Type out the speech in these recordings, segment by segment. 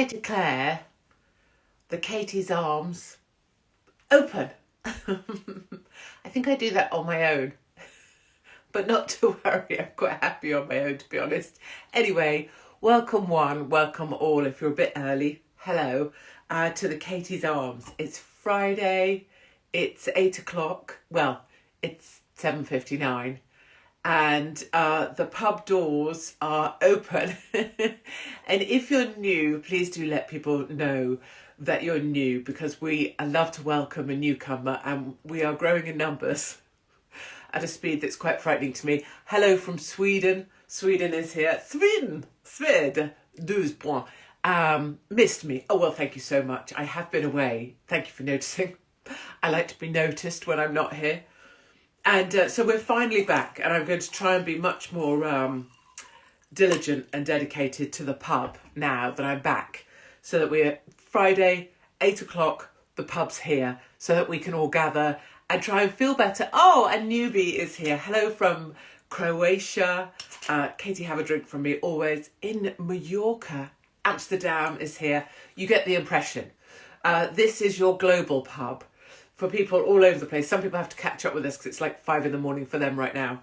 I declare the Katie's Arms open. I think I do that on my own, but not to worry, I'm quite happy on my own, to be honest. Anyway, welcome one, welcome all. If you're a bit early, hello, to the Katie's Arms. It's Friday, it's 8 o'clock, well, it's 7:59. And the pub doors are open. And if you're new, please do let people know that you're new, because we love to welcome a newcomer and we are growing in numbers at a speed that's quite frightening to me. Hello from Sweden. Sweden is here. Sweden. 12 points. Missed me. Oh, well, thank you so much. I have been away. Thank you for noticing. I like to be noticed when I'm not here. And so we're finally back, and I'm going to try and be much more diligent and dedicated to the pub now that I'm back, so that we're Friday, 8 o'clock, the pub's here, so that we can all gather and try and feel better. Oh, and Newbie is here. Hello from Croatia. Katie, have a drink from me always. In Mallorca, Amsterdam is here. You get the impression. This is your global pub. For people all over the place. Some people have to catch up with us because it's like 5 a.m. for them right now.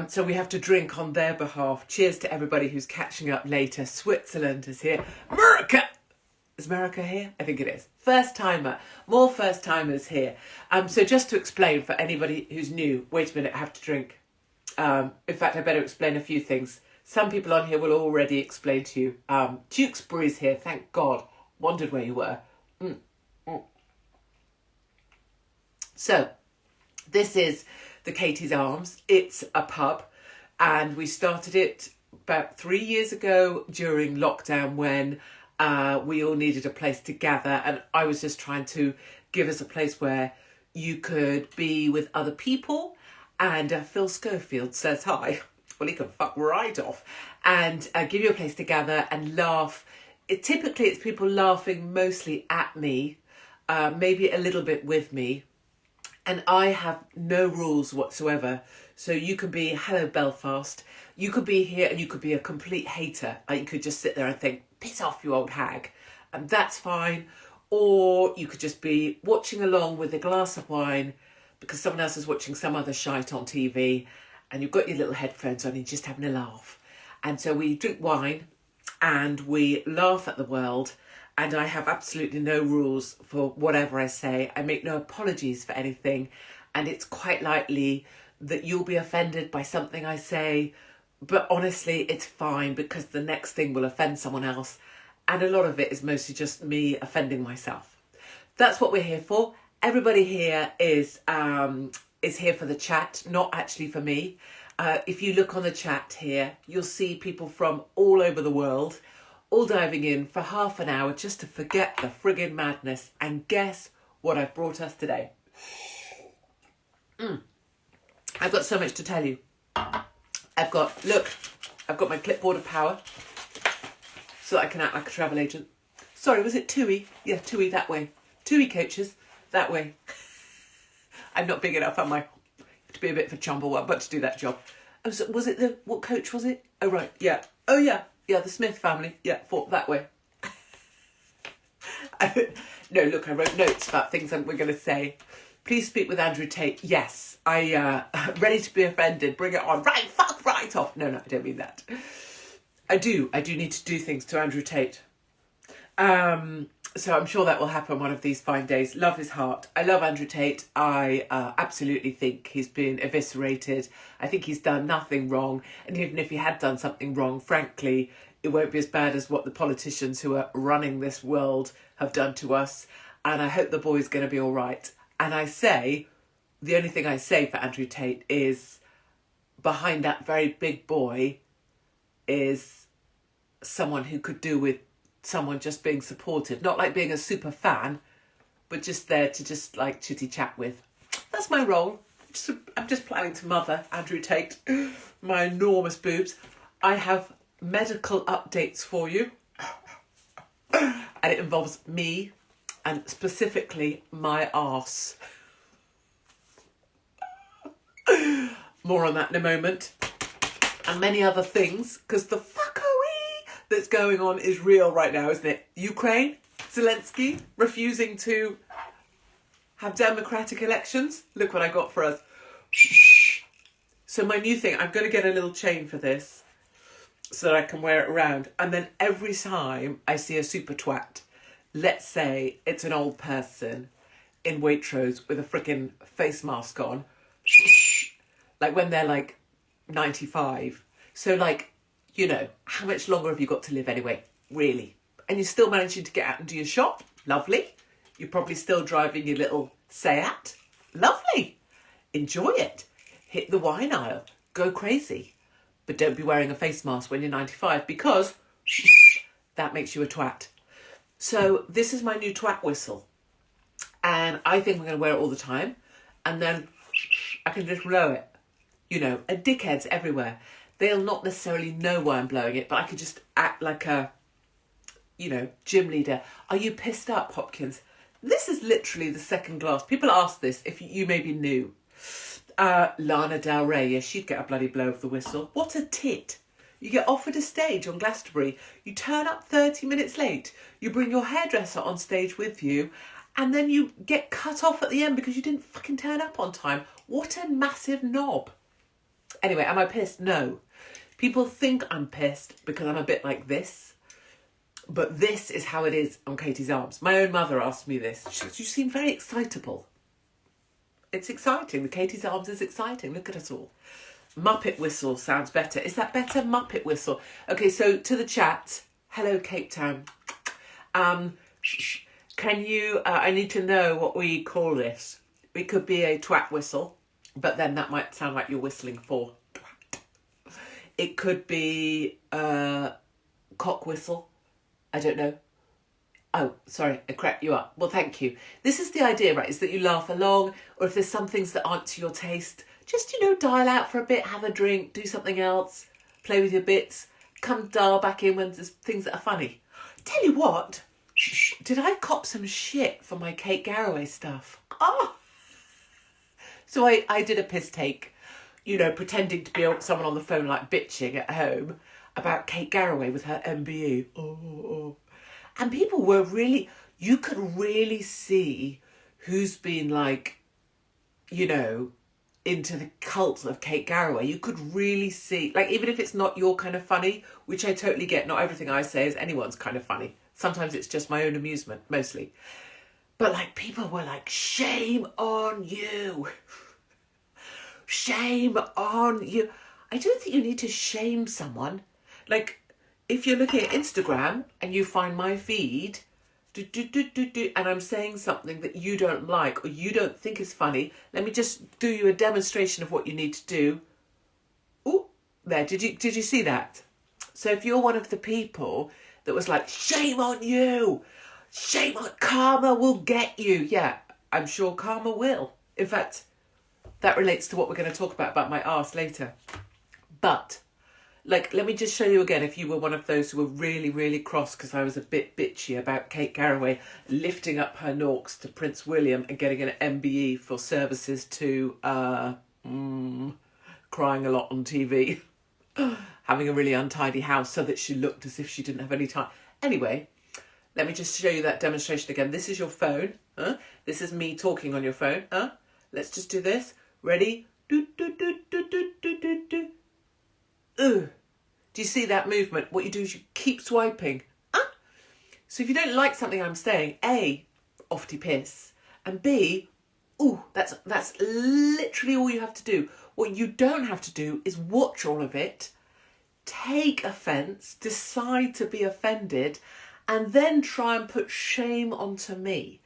So we have to drink on their behalf. Cheers to everybody who's catching up later. Switzerland is here. America! Is America here? I think it is. First timer. More first timers here. So just to explain for anybody who's new. Wait a minute, I have to drink. In fact, I better explain a few things. Some people on here will already explain to you. Tewkesbury's here, thank God. Wondered where you were. So, this is the Katie's Arms. It's a pub, and we started it about 3 years ago during lockdown when we all needed a place to gather, and I was just trying to give us a place where you could be with other people. And Phil Schofield says hi. Well, he can fuck right off. And give you a place to gather and laugh. Typically, it's people laughing mostly at me, maybe a little bit with me. And I have no rules whatsoever. So you could be, hello Belfast. You could be here and you could be a complete hater. You could just sit there and think, piss off, you old hag. And that's fine. Or you could just be watching along with a glass of wine because someone else is watching some other shite on TV. And you've got your little headphones on and you're just having a laugh. And so we drink wine and we laugh at the world. And I have absolutely no rules for whatever I say. I make no apologies for anything. And it's quite likely that you'll be offended by something I say. But honestly, it's fine because the next thing will offend someone else. And a lot of it is mostly just me offending myself. That's what we're here for. Everybody here is here for the chat, not actually for me. If you look on the chat here, you'll see people from all over the world all diving in for half an hour just to forget the friggin' madness. And guess what I've brought us today? I've got so much to tell you. I've got my clipboard of power so that I can act like a travel agent. Sorry, was it TUI? Yeah, TUI that way. TUI coaches, that way. I'm not big enough, am I? Have to be a bit of a chumble one, but to do that job. Oh, so was it what coach was it? Oh, right, yeah. Oh, yeah. Yeah, the Smith family. Yeah, fought that way. No, look, I wrote notes about things that we're going to say. Please speak with Andrew Tate. Yes, ready to be offended. Bring it on. Right, fuck, right off. No, I don't mean that. I do need to do things to Andrew Tate. So I'm sure that will happen one of these fine days. Love his heart. I love Andrew Tate. I absolutely think he's been eviscerated. I think he's done nothing wrong. And even if he had done something wrong, frankly, it won't be as bad as what the politicians who are running this world have done to us. And I hope the boy's going to be all right. And the only thing I say for Andrew Tate is behind that very big boy is someone who could do with someone just being supportive, not like being a super fan, but just there to just like chitty chat with. That's my role. I'm just planning to mother Andrew Tate, my enormous boobs. I have medical updates for you, and it involves me and specifically my arse. More on that in a moment. And many other things, because the fuckery that's going on is real right now, isn't it? Ukraine, Zelensky refusing to have democratic elections. Look what I got for us. So my new thing, I'm going to get a little chain for this so that I can wear it around. And then every time I see a super twat, let's say it's an old person in Waitrose with a freaking face mask on, like when they're like 95. So like, you know, how much longer have you got to live anyway? Really? And you're still managing to get out and do your shop? Lovely. You're probably still driving your little Seat? Lovely. Enjoy it. Hit the wine aisle. Go crazy. But don't be wearing a face mask when you're 95 because that makes you a twat. So this is my new twat whistle. And I think I'm going to wear it all the time. And then I can just blow it. You know, and dickheads everywhere. They'll not necessarily know why I'm blowing it, but I could just act like a, you know, gym leader. Are you pissed up, Hopkins? This is literally the second glass. People ask this if you maybe knew. Lana Del Rey, yeah, she'd get a bloody blow of the whistle. What a tit. You get offered a stage on Glastonbury. You turn up 30 minutes late. You bring your hairdresser on stage with you. And then you get cut off at the end because you didn't fucking turn up on time. What a massive knob. Anyway, am I pissed? No. People think I'm pissed because I'm a bit like this. But this is how it is on Katie's Arms. My own mother asked me this. She said, you seem very excitable. It's exciting. The Katie's Arms is exciting. Look at us all. Muppet whistle sounds better. Is that better? Muppet whistle. Okay, so to the chat. Hello, Cape Town. Can you... I need to know what we call this. It could be a twat whistle, but then that might sound like you're whistling for twat. It could be a cock whistle. I don't know. Oh, sorry, I cracked you up. Well, thank you. This is the idea, right, is that you laugh along, or if there's some things that aren't to your taste, just, you know, dial out for a bit, have a drink, do something else, play with your bits, come dial back in when there's things that are funny. Tell you what, did I cop some shit for my Kate Garraway stuff? Oh! So I did a piss take, you know, pretending to be someone on the phone, like bitching at home about Kate Garraway with her MBE. Oh. And people were really, you could really see who's been like, you know, into the cult of Kate Garraway. You could really see, like, even if it's not your kind of funny, which I totally get, not everything I say is anyone's kind of funny. Sometimes it's just my own amusement, mostly. But like, people were like, shame on you. Shame on you. I don't think you need to shame someone. Like, if you're looking at Instagram and you find my feed, and I'm saying something that you don't like or you don't think is funny, let me just do you a demonstration of what you need to do. Oh, there, did you see that? So if you're one of the people that was like, shame on you, shame on, karma will get you. Yeah, I'm sure karma will. In fact, that relates to what we're going to talk about my arse later. But... like, let me just show you again if you were one of those who were really, really cross because I was a bit bitchy about Kate Garraway lifting up her norks to Prince William and getting an MBE for services to crying a lot on TV, having a really untidy house so that she looked as if she didn't have any time. Anyway, let me just show you that demonstration again. This is your phone. This is me talking on your phone. Let's just do this. Ready? Do, do, do, do, do, do, do, do. Ugh. Do you see that movement? What you do is you keep swiping. So if you don't like something I'm saying, A, off to piss, and B, ooh, that's literally all you have to do. What you don't have to do is watch all of it, take offence, decide to be offended, and then try and put shame onto me.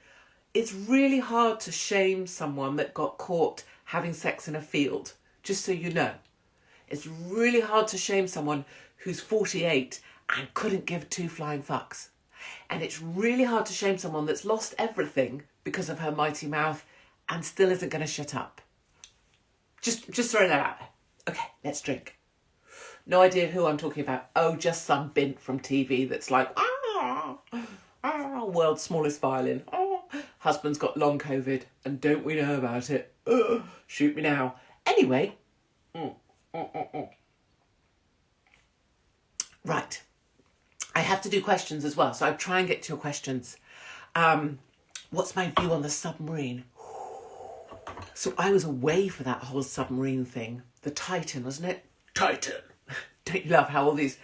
It's really hard to shame someone that got caught having sex in a field, just so you know. It's really hard to shame someone who's 48 and couldn't give two flying fucks. And it's really hard to shame someone that's lost everything because of her mighty mouth and still isn't going to shut up. Just throw that out there. Okay, let's drink. No idea who I'm talking about. Oh, just some bint from TV that's like, world's smallest violin. Husband's got long COVID and don't we know about it? Shoot me now. Anyway. Right. I have to do questions as well, so I try and get to your questions. What's my view on the submarine? So I was away for that whole submarine thing. The Titan, wasn't it? Titan. Don't you love how all these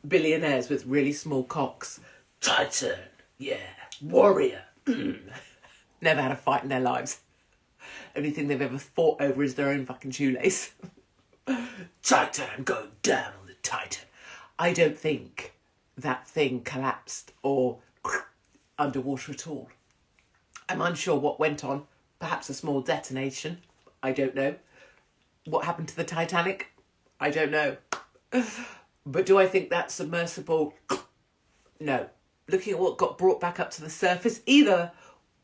billionaires with really small cocks? Titan, yeah. Warrior. Never had a fight in their lives. Only thing they've ever fought over is their own fucking shoelace. Titan, I'm going down on the Titan. I don't think that thing collapsed or underwater at all. I'm unsure what went on. Perhaps a small detonation. I don't know. What happened to the Titanic? I don't know. But do I think that's submersible? No. Looking at what got brought back up to the surface, either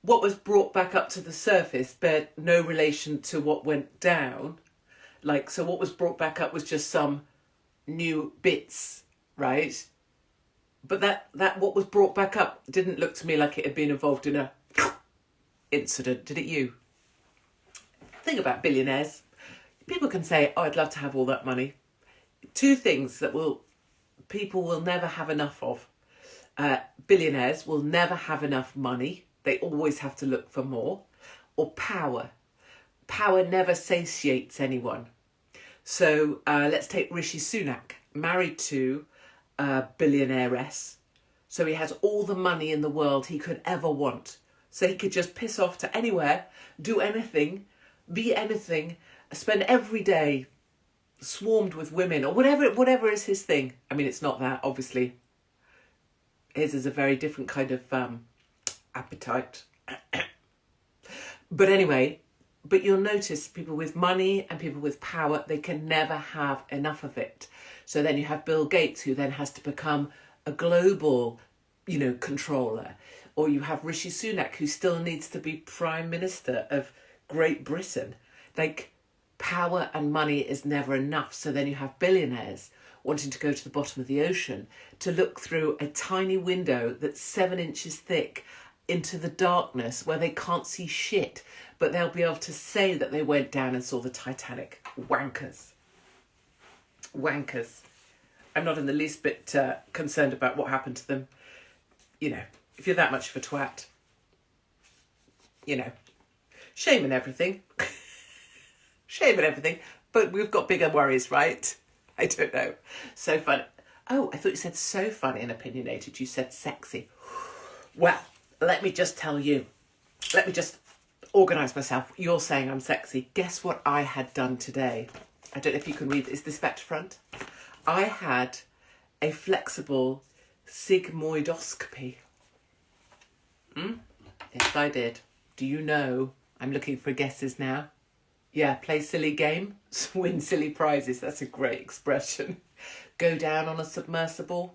what was brought back up to the surface bear no relation to what went down. Like, so what was brought back up was just some new bits, right? But that what was brought back up didn't look to me like it had been involved in a incident, did it you? Thing about billionaires, people can say, oh, I'd love to have all that money. Two things that people will never have enough of. Billionaires will never have enough money. They always have to look for more. Or power. Power never satiates anyone. So let's take Rishi Sunak, married to a billionairess. So he has all the money in the world he could ever want. So he could just piss off to anywhere, do anything, be anything, spend every day swarmed with women or whatever is his thing. I mean, it's not that, obviously. His is a very different kind of appetite. But anyway, but you'll notice people with money and people with power, they can never have enough of it. So then you have Bill Gates, who then has to become a global, controller. Or you have Rishi Sunak, who still needs to be Prime Minister of Great Britain. Like, power and money is never enough. So then you have billionaires wanting to go to the bottom of the ocean to look through a tiny window that's 7 inches thick into the darkness where they can't see shit, but they'll be able to say that they went down and saw the Titanic. Wankers. Wankers. I'm not in the least bit concerned about what happened to them. If you're that much of a twat, shame and everything. Shame and everything. But we've got bigger worries, right? I don't know. So funny. Oh, I thought you said so funny and opinionated. You said sexy. Well, let me just tell you. Let me just organise myself. You're saying I'm sexy. Guess what I had done today? I don't know if you can read. Is this back to front? I had a flexible sigmoidoscopy. Yes, I did. Do you know? I'm looking for guesses now. Yeah, play silly game, win silly prizes. That's a great expression. Go down on a submersible.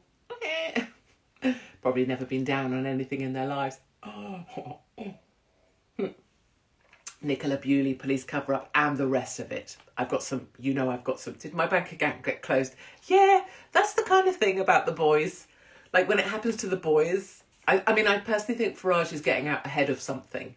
Probably never been down on anything in their lives. Nicola Bewley, police cover-up, and the rest of it. I've got some. Did my bank account get closed? Yeah, that's the kind of thing about the boys. Like, when it happens to the boys, I mean, I personally think Farage is getting out ahead of something.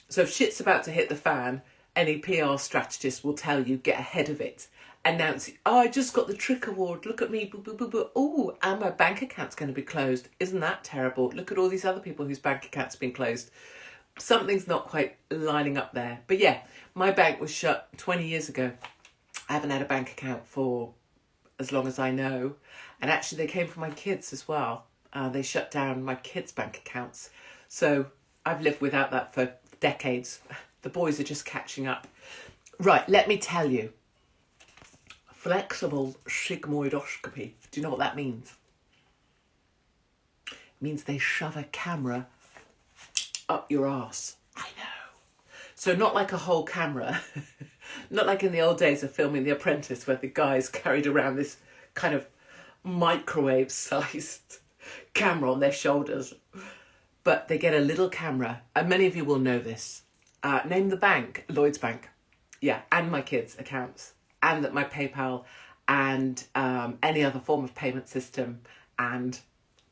So if shit's about to hit the fan, any PR strategist will tell you, get ahead of it. Announce, I just got the Trick Award. Look at me. Boo, boo, boo, boo. Oh, and my bank account's going to be closed. Isn't that terrible? Look at all these other people whose bank accounts have been closed. Something's not quite lining up there. But yeah, my bank was shut 20 years ago. I haven't had a bank account for as long as I know. And actually, they came from my kids as well. They shut down my kids' bank accounts. So I've lived without that for decades. The boys are just catching up. Right, let me tell you. Flexible sigmoidoscopy. Do you know what that means? It means they shove a camera up your arse. I know. So not like a whole camera. Not like in the old days of filming The Apprentice, where the guys carried around this kind of microwave-sized camera on their shoulders. But they get a little camera, and many of you will know this. Name the bank, Lloyds Bank. Yeah, and my kids' accounts, and my PayPal, and any other form of payment system, and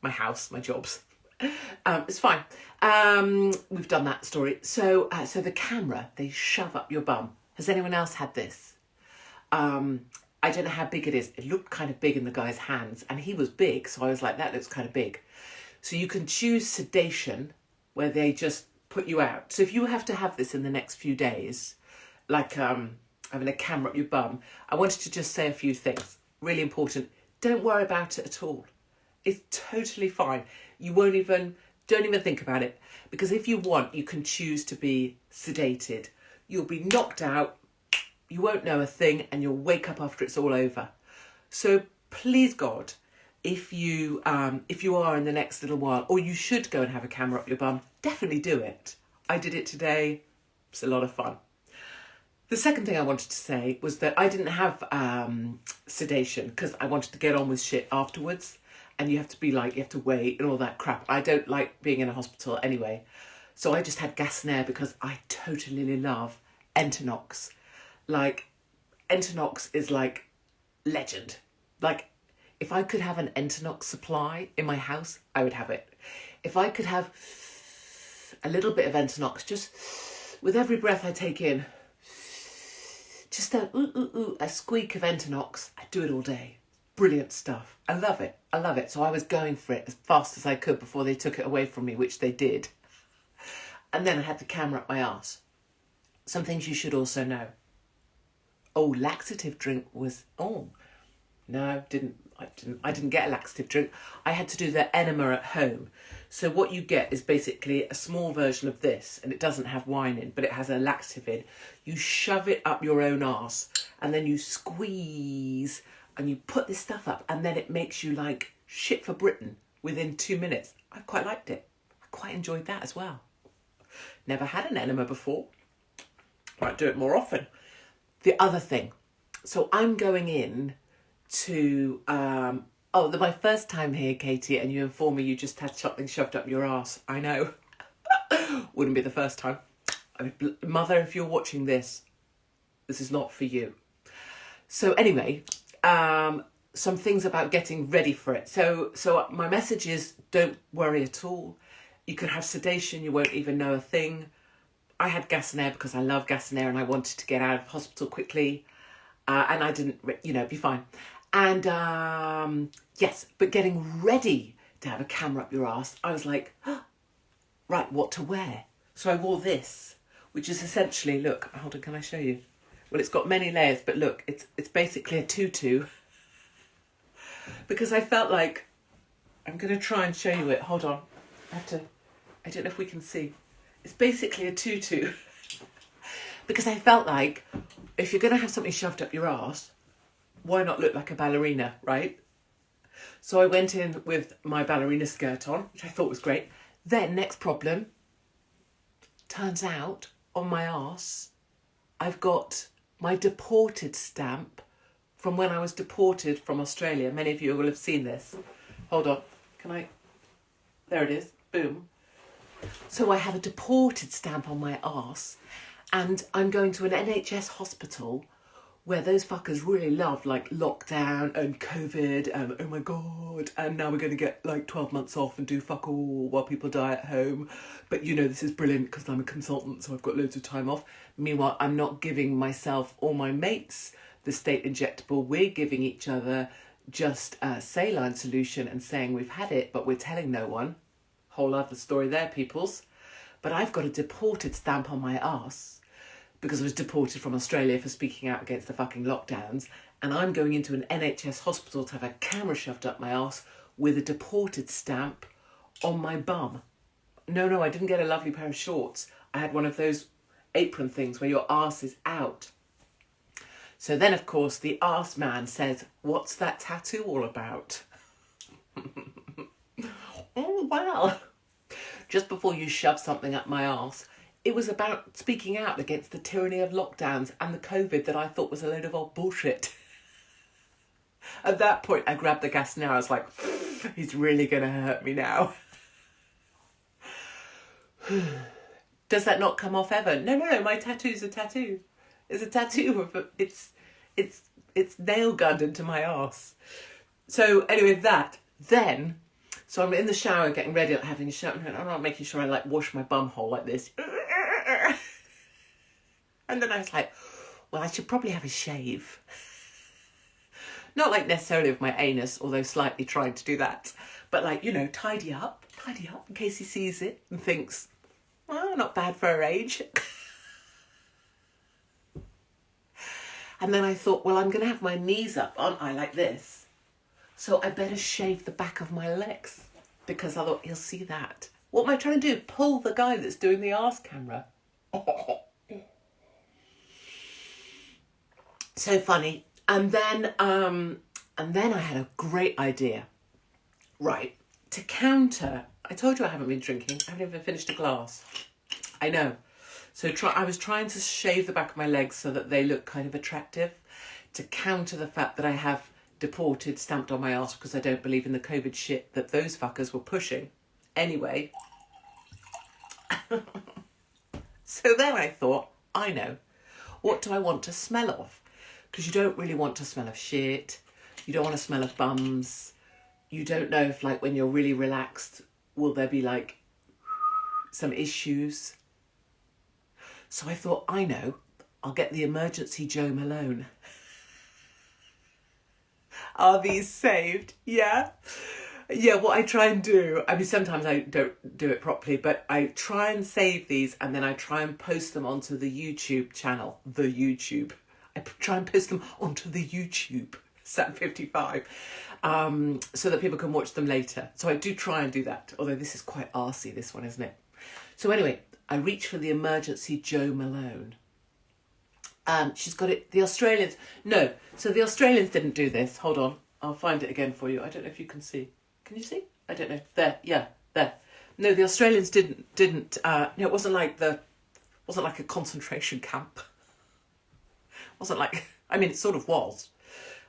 my house, my jobs. It's fine. We've done that story. So the camera, they shove up your bum. Has anyone else had this? I don't know how big it is. It looked kind of big in the guy's hands, and he was big, so I was like, that looks kind of big. So you can choose sedation, where they just put you out. So if you have to have this in the next few days, like having a camera up your bum, I wanted to just say a few things. Really important. Don't worry about it at all. It's totally fine. Don't even think about it. Because if you want, you can choose to be sedated. You'll be knocked out, you won't know a thing, and you'll wake up after it's all over. So please God, if you are in the next little while, or you should go and have a camera up your bum, definitely do it. I did it today. It's a lot of fun. The second thing I wanted to say was that I didn't have sedation because I wanted to get on with shit afterwards. And you have to wait and all that crap. I don't like being in a hospital anyway. So I just had gas and air because I totally love Entonox. Like, Entonox is like legend. Like, if I could have an Entonox supply in my house, I would have it. If I could have a little bit of Entonox, just with every breath I take in, just a squeak of Entonox, I'd do it all day. Brilliant stuff. I love it. I love it. So I was going for it as fast as I could before they took it away from me, which they did. And then I had the camera up my arse. Some things you should also know. Oh, laxative drink was... Oh, no, I didn't get a laxative drink. I had to do the enema at home. So what you get is basically a small version of this, and it doesn't have wine in, but it has a laxative in. You shove it up your own arse, and then you squeeze... and you put this stuff up, and then it makes you like shit for Britain within 2 minutes. I quite liked it. I quite enjoyed that as well. Never had an enema before. Might do it more often. The other thing. So I'm going in to... my first time here, Katie, and you inform me you just had something shoved up your arse. I know. Wouldn't be the first time. Mother, if you're watching this, this is not for you. So anyway... some things about getting ready for it. So my message is, don't worry at all. You could have sedation, you won't even know a thing. I had gas and air because I love gas and air and I wanted to get out of hospital quickly. And I didn't, be fine. And yes, but getting ready to have a camera up your ass, I was like, right, what to wear? So I wore this, which is essentially, look, hold on, can I show you? Well, it's got many layers, but look, it's basically a tutu. Because I felt like, I'm going to try and show you it. Hold on. I don't know if we can see. It's basically a tutu. Because I felt like, if you're going to have something shoved up your arse, why not look like a ballerina, right? So I went in with my ballerina skirt on, which I thought was great. Then, next problem, turns out, on my arse, I've got my deported stamp from when I was deported from Australia. Many of you will have seen this. Hold on. There it is. Boom. So I have a deported stamp on my arse, and I'm going to an NHS hospital where those fuckers really love like lockdown and COVID and oh my God, and now we're going to get like 12 months off and do fuck all while people die at home. But this is brilliant because I'm a consultant, so I've got loads of time off. Meanwhile, I'm not giving myself or my mates the state injectable. We're giving each other just a saline solution and saying we've had it, but we're telling no one. Whole other story there, peoples. But I've got a deported stamp on my arse because I was deported from Australia for speaking out against the fucking lockdowns, and I'm going into an NHS hospital to have a camera shoved up my arse with a deported stamp on my bum. No, I didn't get a lovely pair of shorts. I had one of those apron things where your arse is out. So then, of course, the arse man says, what's that tattoo all about? Oh, wow. Just before you shove something up my arse, it was about speaking out against the tyranny of lockdowns and the COVID that I thought was a load of old bullshit. At that point, I grabbed the gas now. I was like, he's really going to hurt me now. Does that not come off ever? No, my tattoo's a tattoo. It's a tattoo of it's nail gunned into my arse. So anyway, so I'm in the shower getting ready, like having a shower, and I'm not making sure I like wash my bum hole like this. And then I was like, well, I should probably have a shave. Not like necessarily of my anus, although slightly trying to do that. But like, you know, tidy up in case he sees it and thinks, well, not bad for her age. And then I thought, well, I'm going to have my knees up, aren't I, like this? So I better shave the back of my legs because I thought he'll see that. What am I trying to do? Pull the guy that's doing the arse camera. So funny. And then I had a great idea. Right, to counter, I told you I haven't been drinking. I haven't even finished a glass. I know. So I was trying to shave the back of my legs so that they look kind of attractive, to counter the fact that I have deported stamped on my arse because I don't believe in the COVID shit that those fuckers were pushing. Anyway. So then I thought, I know. What do I want to smell of? Because you don't really want to smell of shit. You don't want to smell of bums. You don't know if, like, when you're really relaxed, will there be, like, some issues? So I thought, I know, I'll get the emergency Jo Malone. Are these saved? Yeah. Yeah, what I try and do, I mean, sometimes I don't do it properly, but I try and save these and then I try and post them onto the YouTube channel, I try and post them onto the YouTube, Sam55, so that people can watch them later. So I do try and do that, although this is quite arsey, this one, isn't it? So anyway, I reach for the emergency Jo Malone. She's got it, the Australians, no, so the Australians didn't do this. Hold on, I'll find it again for you. I don't know if you can see. Can you see? I don't know. There, yeah, there. No, the Australians didn't. No, it wasn't like a concentration camp. It wasn't like. I mean, it sort of was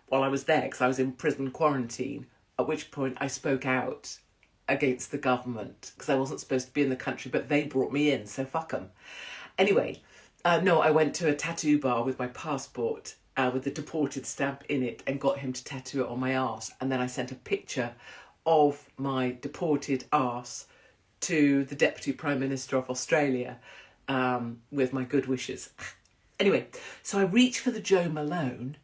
while I was there because I was in prison quarantine. At which point I spoke out against the government because I wasn't supposed to be in the country, but they brought me in, so fuck them. Anyway, no, I went to a tattoo bar with my passport with the deported stamp in it and got him to tattoo it on my arse, and then I sent a picture of my deported arse to the Deputy Prime Minister of Australia with my good wishes. Anyway, so I reach for the Jo Malone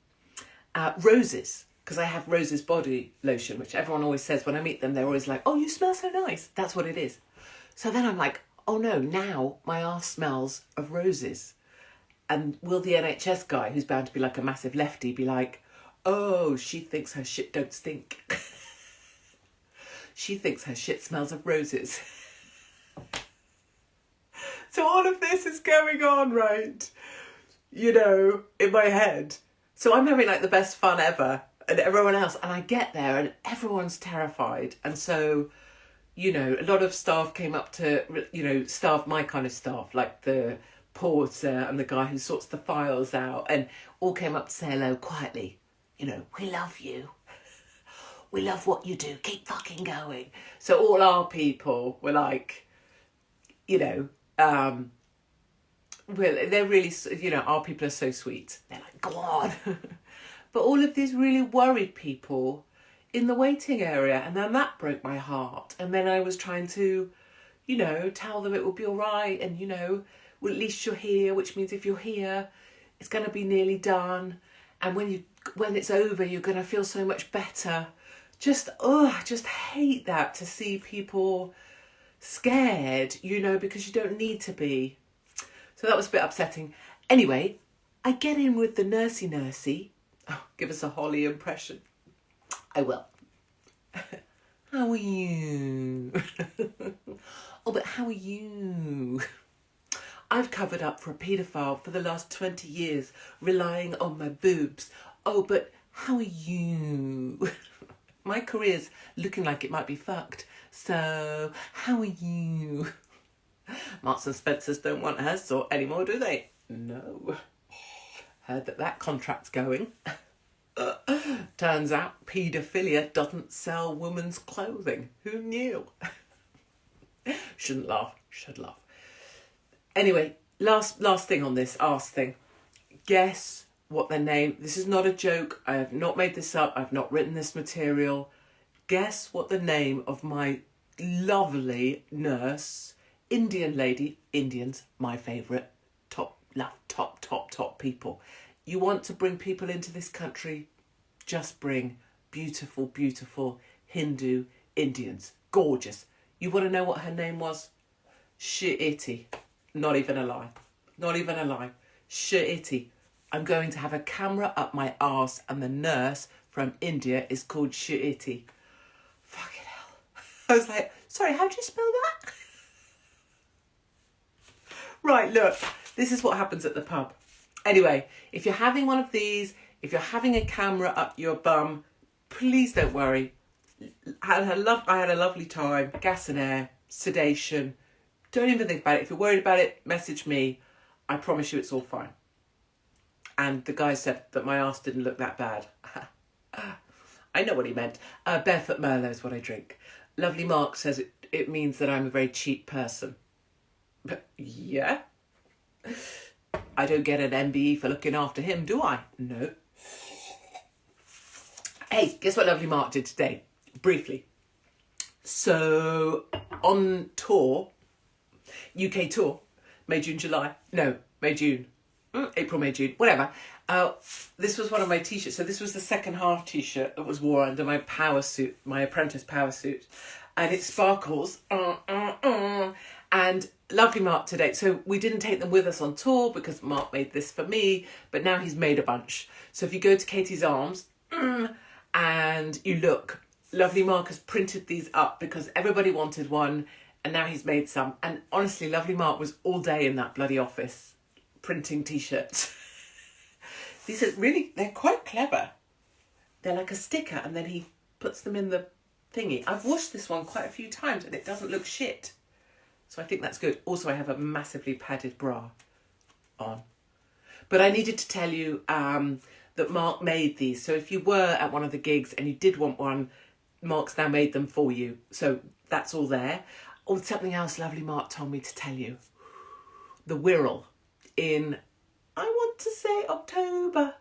roses, because I have Rose's body lotion, which everyone always says when I meet them, they're always like, oh, you smell so nice. That's what it is. So then I'm like, oh no, now my arse smells of roses. And will the NHS guy, who's bound to be like a massive lefty, be like, oh, she thinks her shit don't stink. She thinks her shit smells of roses. So all of this is going on, right? You know, in my head. So I'm having like the best fun ever. And everyone else. And I get there and everyone's terrified. And so, you know, a lot of staff came up to, you know, staff, my kind of staff, like the porter and the guy who sorts the files out, and all came up to say hello quietly. You know, we love you. We love what you do. Keep fucking going. So all our people were like, you know, well, they're really, you know, our people are so sweet. They're like, go on. But all of these really worried people in the waiting area. And then that broke my heart. And then I was trying to, you know, tell them it will be all right. And, you know, well, at least you're here, which means if you're here, it's going to be nearly done. And when it's over, you're going to feel so much better. I just hate that, to see people scared, you know, because you don't need to be. So that was a bit upsetting. Anyway, I get in with the nursey. Oh, give us a Holly impression. I will. How are you? Oh, but how are you? I've covered up for a paedophile for the last 20 years, relying on my boobs. Oh, but how are you? My career's looking like it might be fucked. So, how are you? Marks and Spencers don't want her sort anymore, do they? No. Heard that contract's going. Turns out paedophilia doesn't sell women's clothing. Who knew? Shouldn't laugh. Should laugh. Anyway, last thing on this arse thing. Guess what their name... This is not a joke. I have not made this up. I've not written this material. Guess what the name of my lovely nurse, Indian lady... Indians, my favourite. Top people. You want to bring people into this country? just bring beautiful, beautiful Hindu Indians. Gorgeous. You want to know what her name was? Shu'iti. Not even a lie. Not even a lie. Shu'iti. I'm going to have a camera up my arse and the nurse from India is called Shu'iti. Fucking hell. I was like, sorry, how do you spell that? Right, look, this is what happens at the pub. Anyway, if you're having one of these, if you're having a camera up your bum, please don't worry. I had a lovely time. Gas and air, sedation. Don't even think about it. If you're worried about it, message me. I promise you it's all fine. And the guy said that my arse didn't look that bad. I know what he meant. Barefoot Merlot is what I drink. Lovely Mark says it means that I'm a very cheap person. But yeah. I don't get an MBE for looking after him, do I? No. Hey, guess what Lovely Mark did today? Briefly. So, on tour, UK tour, May, June, July. No, May, June. April, May, June, whatever. This was one of my t-shirts. So this was the second half t-shirt that was worn under my power suit, my apprentice power suit. And it sparkles. And Lovely Mark today. So we didn't take them with us on tour because Mark made this for me, but now he's made a bunch. So if you go to Katie's Arms and you look, Lovely Mark has printed these up because everybody wanted one and now he's made some. And honestly, Lovely Mark was all day in that bloody office printing t-shirts. These are really, they're quite clever. They're like a sticker and then he puts them in the thingy. I've washed this one quite a few times and it doesn't look shit. So I think that's good. Also, I have a massively padded bra on. But I needed to tell you that Mark made these. So if you were at one of the gigs and you did want one, Mark's now made them for you. So that's all there. Oh, something else Lovely Mark told me to tell you. The Wirral in, I want to say October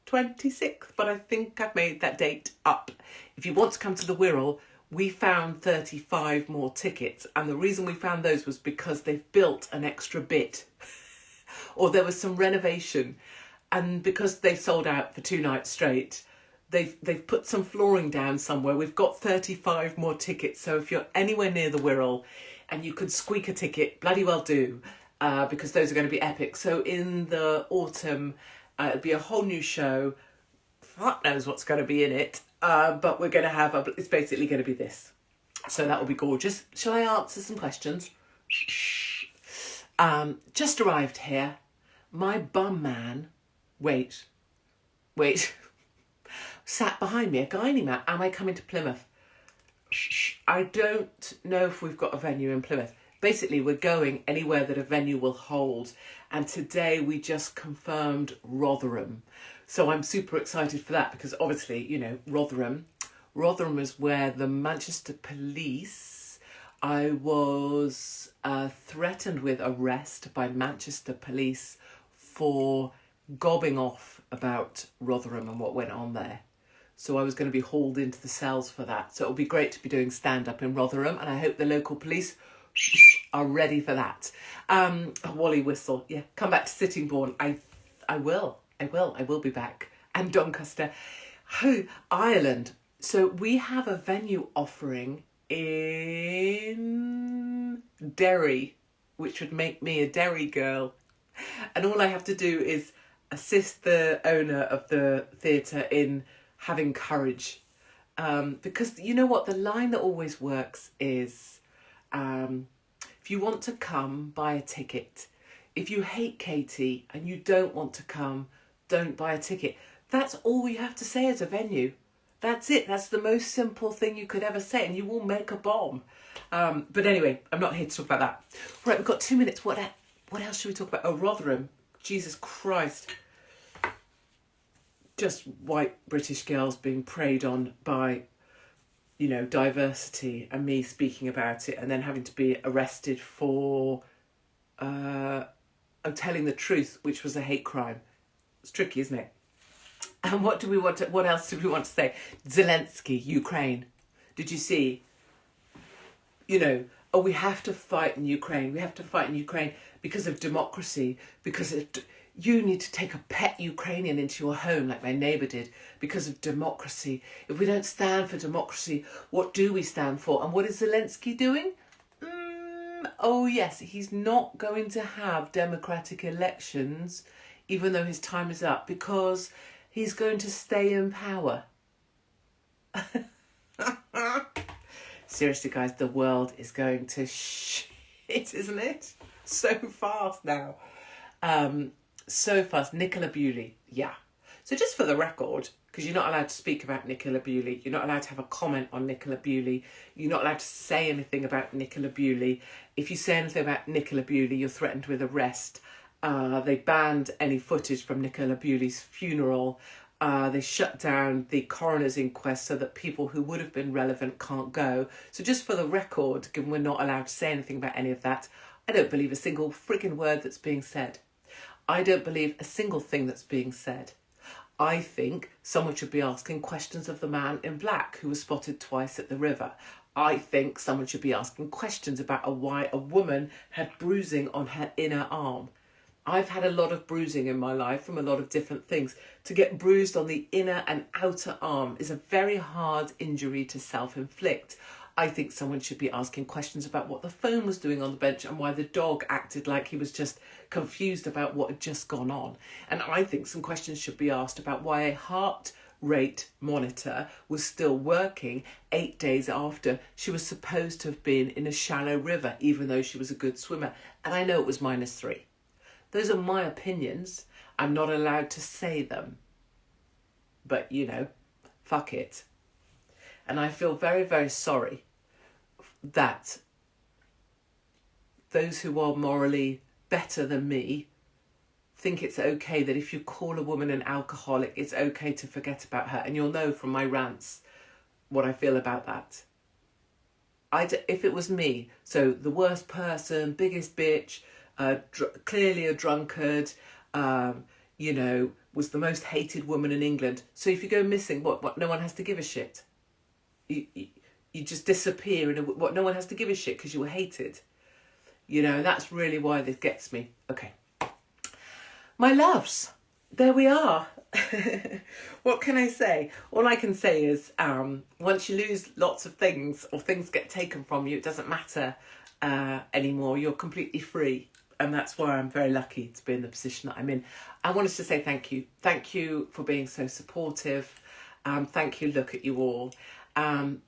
26th, but I think I've made that date up. If you want to come to the Wirral, we found 35 more tickets. And the reason we found those was because they've built an extra bit. Or there was some renovation. And because they've sold out for 2 nights straight, they've put some flooring down somewhere. We've got 35 more tickets. So if you're anywhere near the Wirral and you could squeak a ticket, bloody well do. Because those are going to be epic. So in the autumn, it'll be a whole new show. Fuck knows what's going to be in it. But we're going to have, it's basically going to be this. So that will be gorgeous. Shall I answer some questions? Just arrived here. My bum man, wait, sat behind me, a gynae man. Am I coming to Plymouth? I don't know if we've got a venue in Plymouth. Basically, we're going anywhere that a venue will hold. And today we just confirmed Rotherham. So I'm super excited for that because obviously, you know, Rotherham is where the Manchester police, I was threatened with arrest by Manchester police for gobbing off about Rotherham and what went on there. So I was going to be hauled into the cells for that. So it'll be great to be doing stand-up in Rotherham and I hope the local police are ready for that. Wally Whistle, yeah, come back to Sittingbourne. I will be back. And Doncaster. Oh, Ireland. So we have a venue offering in Derry, which would make me a Derry girl. And all I have to do is assist the owner of the theatre in having courage. Because you know what? The line that always works is, if you want to come, buy a ticket. If you hate Katie and you don't want to come, don't buy a ticket. That's all we have to say as a venue. That's it. That's the most simple thing you could ever say and you will make a bomb. But anyway, I'm not here to talk about that. Right, we've got 2 minutes. What else should we talk about? Oh, Rotherham. Jesus Christ. Just white British girls being preyed on by, you know, diversity and me speaking about it and then having to be arrested for telling the truth, which was a hate crime. It's tricky, isn't it? And what else do we want to say? Zelensky, Ukraine. Did you see? You know, we have to fight in Ukraine. We have to fight in Ukraine because of democracy, because You need to take a pet Ukrainian into your home like my neighbour did because of democracy. If we don't stand for democracy, what do we stand for? And what is Zelensky doing? Oh yes, he's not going to have democratic elections even though his time is up because he's going to stay in power. Seriously guys, the world is going to shit, isn't it? So fast now. So fast. Nicola Bulley, yeah. So just for the record, because you're not allowed to speak about Nicola Bulley, you're not allowed to have a comment on Nicola Bulley, you're not allowed to say anything about Nicola Bulley. If you say anything about Nicola Bulley, you're threatened with arrest. They banned any footage from Nicola Bulley's funeral. They shut down the coroner's inquest so that people who would have been relevant can't go. So just for the record, given we're not allowed to say anything about any of that, I don't believe a single frigging word that's being said. I don't believe a single thing that's being said. I think someone should be asking questions of the man in black who was spotted twice at the river. I think someone should be asking questions about why a woman had bruising on her inner arm. I've had a lot of bruising in my life from a lot of different things. To get bruised on the inner and outer arm is a very hard injury to self-inflict. I think someone should be asking questions about what the phone was doing on the bench and why the dog acted like he was just confused about what had just gone on. And I think some questions should be asked about why a heart rate monitor was still working 8 days after she was supposed to have been in a shallow river, even though she was a good swimmer. And I know it was -3. Those are my opinions. I'm not allowed to say them. But, you know, fuck it. And I feel very, very sorry that those who are morally better than me think it's okay that if you call a woman an alcoholic, it's okay to forget about her. And you'll know from my rants what I feel about that. If it was me, so the worst person, biggest bitch, clearly a drunkard, you know, was the most hated woman in England. So if you go missing, what no one has to give a shit. You just disappear and what no one has to give a shit because you were hated. You know, that's really why this gets me. Okay. My loves, there we are. What can I say? All I can say is once you lose lots of things or things get taken from you, it doesn't matter anymore. You're completely free. And that's why I'm very lucky to be in the position that I'm in. I wanted to say thank you. Thank you for being so supportive. Thank you, look at you all.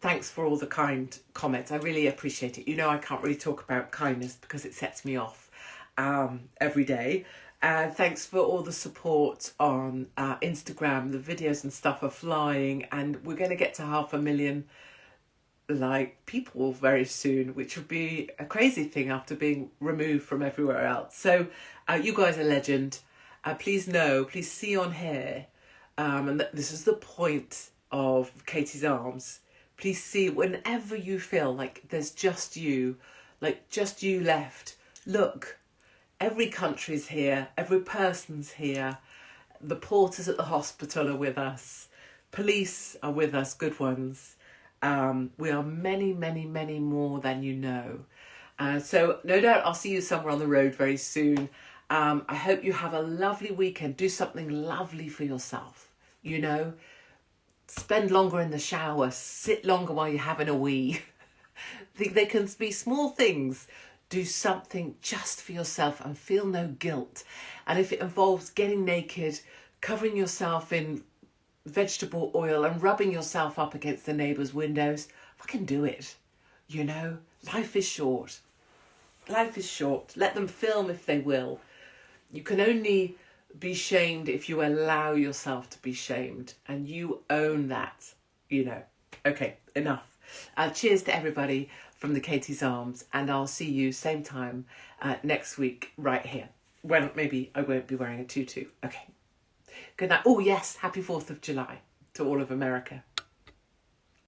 Thanks for all the kind comments. I really appreciate it. You know, I can't really talk about kindness because it sets me off every day. Thanks for all the support on Instagram. The videos and stuff are flying and we're going to get to 500,000 people very soon, which would be a crazy thing after being removed from everywhere else. So you guys are legend. Please see on here, and this is the point of Katie's Arms. Please see whenever you feel like there's just you left. Look, every country's here, every person's here. The porters at the hospital are with us. Police are with us, good ones. We are many, many, many more than you know. So no doubt I'll see you somewhere on the road very soon. I hope you have a lovely weekend. Do something lovely for yourself, you know. Spend longer in the shower. Sit longer while you're having a wee. They can be small things. Do something just for yourself and feel no guilt. And if it involves getting naked, covering yourself in vegetable oil and rubbing yourself up against the neighbour's windows, fucking do it. You know, life is short. Life is short. Let them film if they will. You can only be shamed if you allow yourself to be shamed, and you own that, you know. Okay, enough. Cheers to everybody from the Katie's Arms, and I'll see you same time next week right here. Well, maybe I won't be wearing a tutu. Okay. Good night. Oh yes, happy 4th of July to all of America.